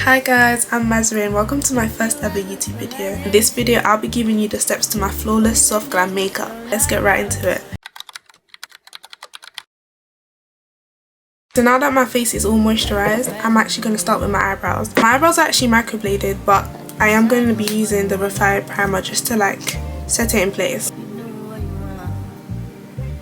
Hi guys, I'm Mazri and welcome to my first ever YouTube video. In this video, I'll be giving you the steps to my flawless soft glam makeup. Let's get right into it. So now that my face is all moisturized, I'm actually going to start with my eyebrows. My eyebrows are actually microbladed, but I am going to be using the refined primer just to like set it in place.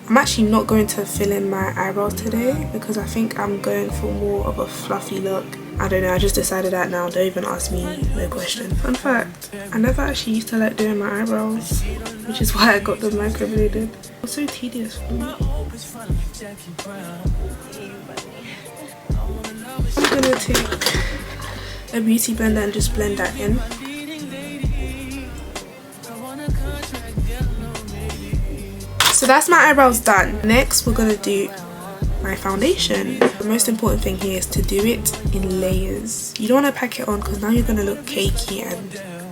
I'm actually not going to fill in my eyebrows today because I think I'm going for more of a fluffy look. I don't know, I just decided that now. Don't even ask me no question. Fun fact, I never actually used to like doing my eyebrows, which is why I got them microbladed. It's so tedious for me. I'm gonna take a beauty blender and just blend that in. So that's my eyebrows done. Next we're gonna do my foundation. The most important thing here is to do it in layers. You don't want to pack it on because now you're going to look cakey and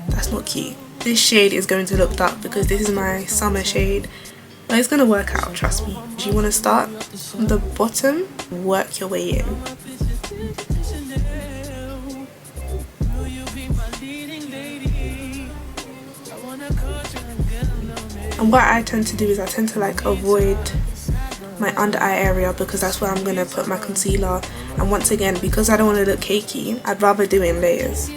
that's not cute. This shade is going to look dark because this is my summer shade, but it's going to work out, trust me. You want to start from the bottom, work your way in. And what I tend to do is I tend to like avoid my under eye area because that's where I'm going to put my concealer, and once again because I don't want to look cakey, I'd rather do it in layers.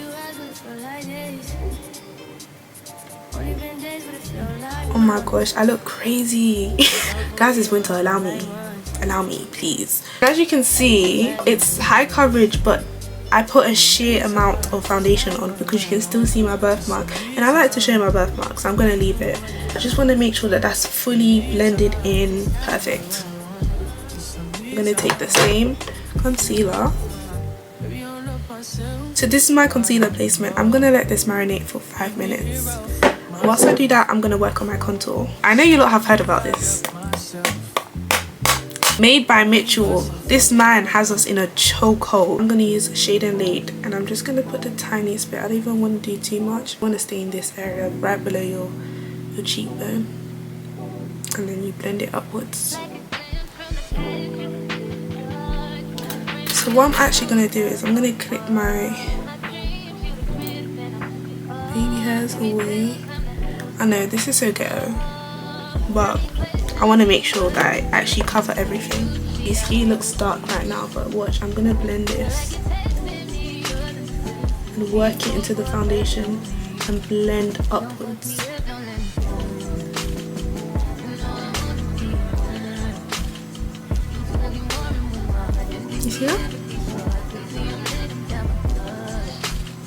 Oh my gosh, I look crazy. Guys, it's winter, allow me please. As you can see, it's high coverage, but I put a sheer amount of foundation on because you can still see my birthmark, and I like to show my birthmark, so I'm going to leave it. I just want to make sure that that's fully blended in perfect. I'm going to take the same concealer. So this is my concealer placement. I'm going to let this marinate for 5 minutes. Whilst I do that, I'm going to work on my contour. I know you lot have heard about this. Made by Mitchell. This man has us in a chokehold. I'm going to use Shade and Laid, and I'm just going to put the tiniest bit. I don't even want to do too much. I want to stay in this area right below your cheekbone, and then you blend it upwards. So what I'm actually going to do is I'm going to clip my baby hairs away. I know this is so ghetto, but I want to make sure that I actually cover everything. Your skin looks dark right now, but watch, I'm going to blend this and work it into the foundation and blend upwards. You see that?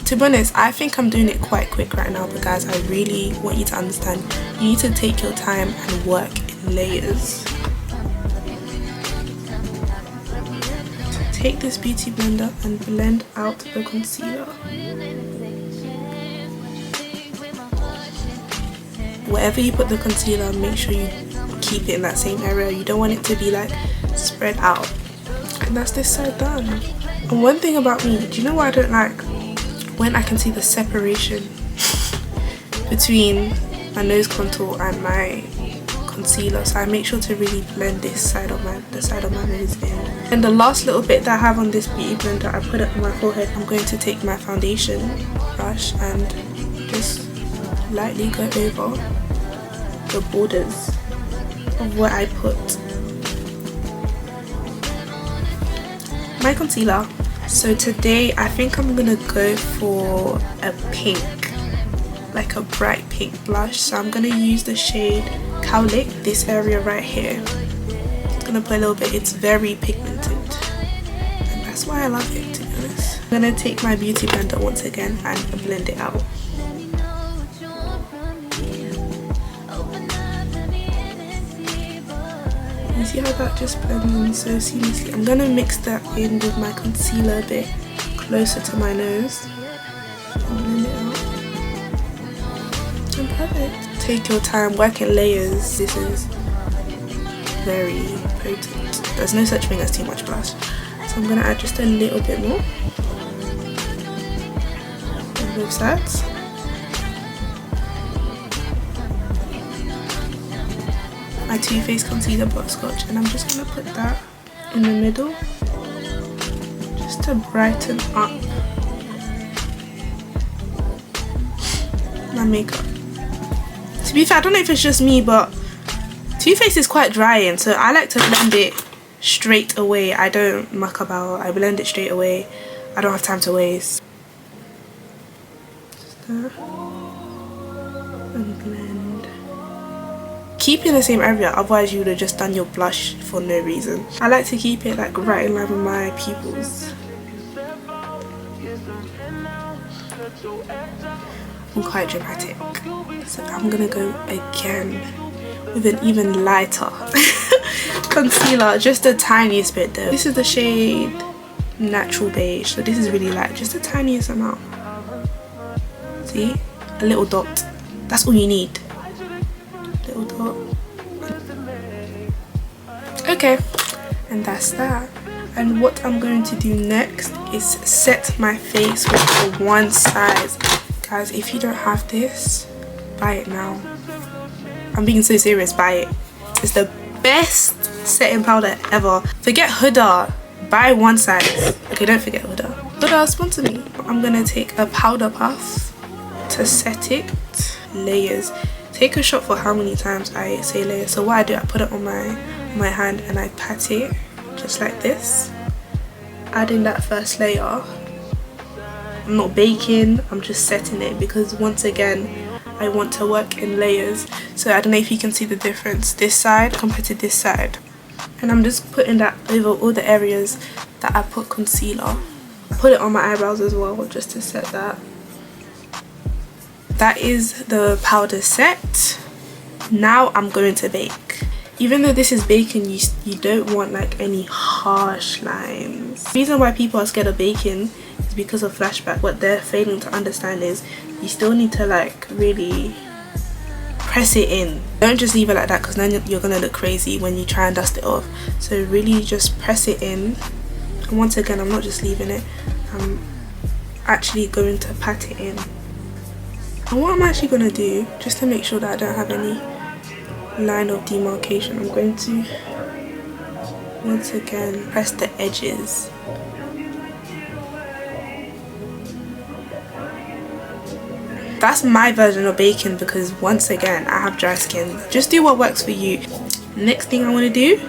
To be honest, I think I'm doing it quite quick right now, but guys, I really want you to understand, you need to take your time and work in layers. Take this beauty blender and blend out the concealer. Wherever you put the concealer, make sure you keep it in that same area. You don't want it to be like spread out. And that's this side done. And one thing about me, do you know what I don't like? When I can see the separation between my nose contour and my concealer, so I make sure to really blend this side of my nose in. And the last little bit that I have on this beauty blender, I put it on my forehead. I'm going to take my foundation brush and just lightly go over the borders of where I put my concealer. So today I think I'm gonna go for a pink, like a bright pink blush. So I'm gonna use the shade Cowlick, this area right here. It's gonna put a little bit, it's very pigmented, and that's why I love it, to be honest. I'm gonna take my beauty blender once again and blend it out. You see how that just blends in so seamlessly? I'm gonna mix that in with my concealer a bit closer to my nose and blend it out. And perfect. Take your time, work in layers. This is very potent. There's no such thing as too much blush. So I'm gonna add just a little bit more on both sides. My Too Faced concealer Butterscotch, and I'm just going to put that in the middle just to brighten up hand makeup. To be fair, I don't know if it's just me, but Too Faced is quite drying, so I like to blend it straight away. I don't muck about, I blend it straight away. I don't have time to waste. Just that. And blend. Keep in the same area, otherwise you would have just done your blush for no reason. I like to keep it like right in line with my pupils. I'm quite dramatic, so I'm gonna go again with an even lighter concealer, just the tiniest bit though. This is the shade Natural Beige, so this is really light, just the tiniest amount. See, a little dot, that's all you need. Little dot. Okay, and that's that. And what I'm going to do next is set my face with the one size. Guys, if you don't have this, buy it now. I'm being so serious, buy it. It's the best setting powder ever. Forget Huda, buy one size. Okay, don't forget Huda. Huda, sponsor me. I'm gonna take a powder puff to set it. Layers. Take a shot for how many times I say layers. So what I do, I put it on my hand and I pat it just like this. Add in that first layer. I'm not baking, I'm just setting it because once again I want to work in layers. So I don't know if you can see the difference this side compared to this side. And I'm just putting that over all the areas that I put concealer. I put it on my eyebrows as well just to set that. That is the powder set. Now I'm going to bake. Even though this is baking, you don't want like any harsh lines. The reason why people are scared of baking is because of flashback. What they're failing to understand is you still need to like really press it in. Don't just leave it like that, because then you're gonna look crazy when you try and dust it off. So really just press it in. And once again, I'm not just leaving it, I'm actually going to pat it in. And what I'm actually going to do, just to make sure that I don't have any line of demarcation, I'm going to once again press the edges. That's my version of baking, because once again I have dry skin. Just do what works for you. Next thing I want to do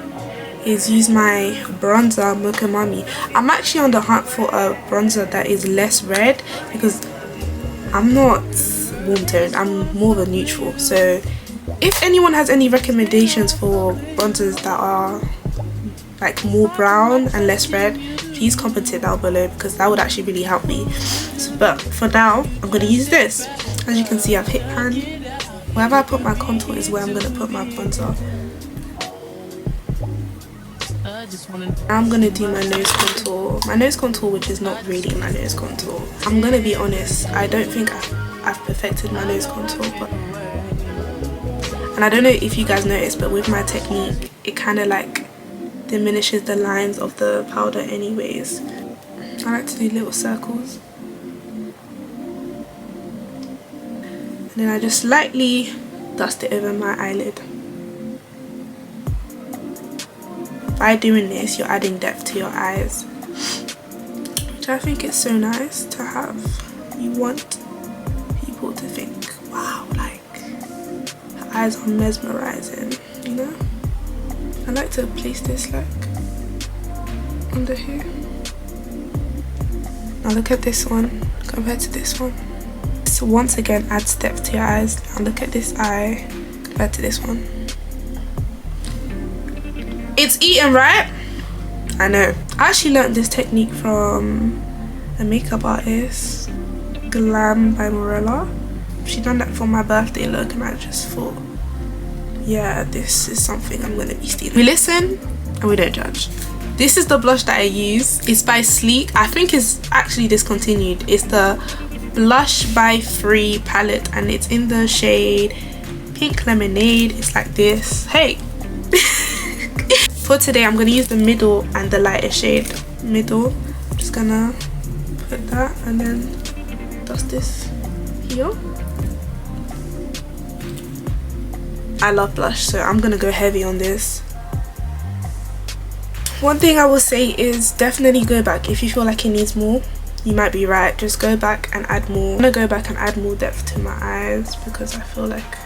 is use my bronzer, Mocha Mami. I'm actually on the hunt for a bronzer that is less red, because I'm not warm toned, I'm more of a neutral. So if anyone has any recommendations for bronzers that are like more brown and less red, please comment it down below, because that would actually really help me. But for now, I'm going to use this. As you can see, I've hit pan. Wherever I put my contour is where I'm going to put my bronzer. Now I'm going to do my nose contour. My nose contour, which is not really my nose contour. I'm going to be honest, I don't think I've perfected my nose contour, but and I don't know if you guys noticed, but with my technique it kind of like diminishes the lines of the powder anyways. I like to do little circles, and then I just lightly dust it over my eyelid. By doing this, you're adding depth to your eyes, which I think is so nice to have. You want people to think, wow, like her eyes are mesmerizing, you know. I like to place this like under here. Now look at this one compared to this one. So once again, add depth to your eyes. Now look at this eye compared to this one. It's eating, right? I know. I actually learned this technique from a makeup artist, Glam by Morella. She done that for my birthday look, and I just thought, yeah, this is something I'm gonna be stealing. We listen and we don't judge. This is the blush that I use. It's by Sleek. I think it's actually discontinued. It's the Blush by Free palette, and it's in the shade Pink Lemonade. It's like this. Hey. For today, I'm gonna use the middle and the lighter shade. Middle. I'm just gonna put that and then dust this here. I love blush, so I'm gonna go heavy on this. One thing I will say is definitely go back if you feel like it needs more. you might be right, just go back and add more. I'm gonna go back and add more depth to my eyes because I feel like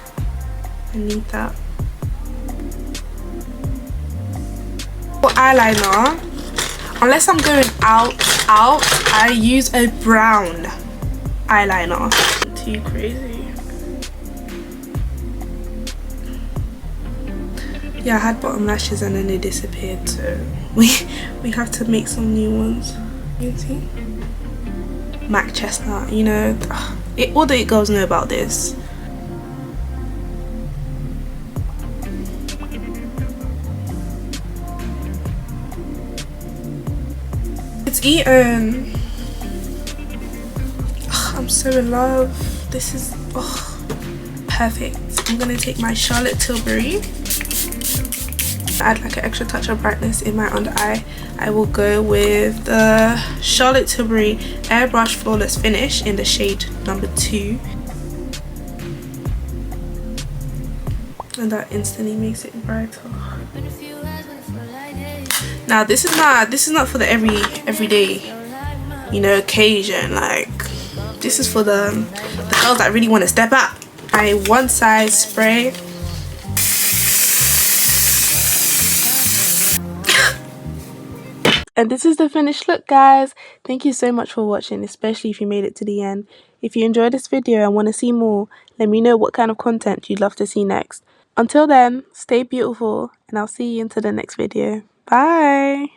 I need that. For eyeliner, unless I'm going out, I use a brown eyeliner. Too crazy. Yeah, I had bottom lashes and then they disappeared, so we have to make some new ones. You see? MAC Chestnut, you know, all the girls know about this. It's eaten. I'm so in love. This is perfect. I'm gonna take my Charlotte Tilbury, add like an extra touch of brightness in my under eye. I will go with the Charlotte Tilbury Airbrush Flawless Finish in the shade number 2, and that instantly makes it brighter. Now this is not for the everyday, you know, occasion. Like, this is for the girls that really want to step up. My one size spray. And this is the finished look, guys. Thank you so much for watching, especially if you made it to the end. If you enjoyed this video and want to see more, let me know what kind of content you'd love to see next. Until then, stay beautiful, and I'll see you into the next video. Bye!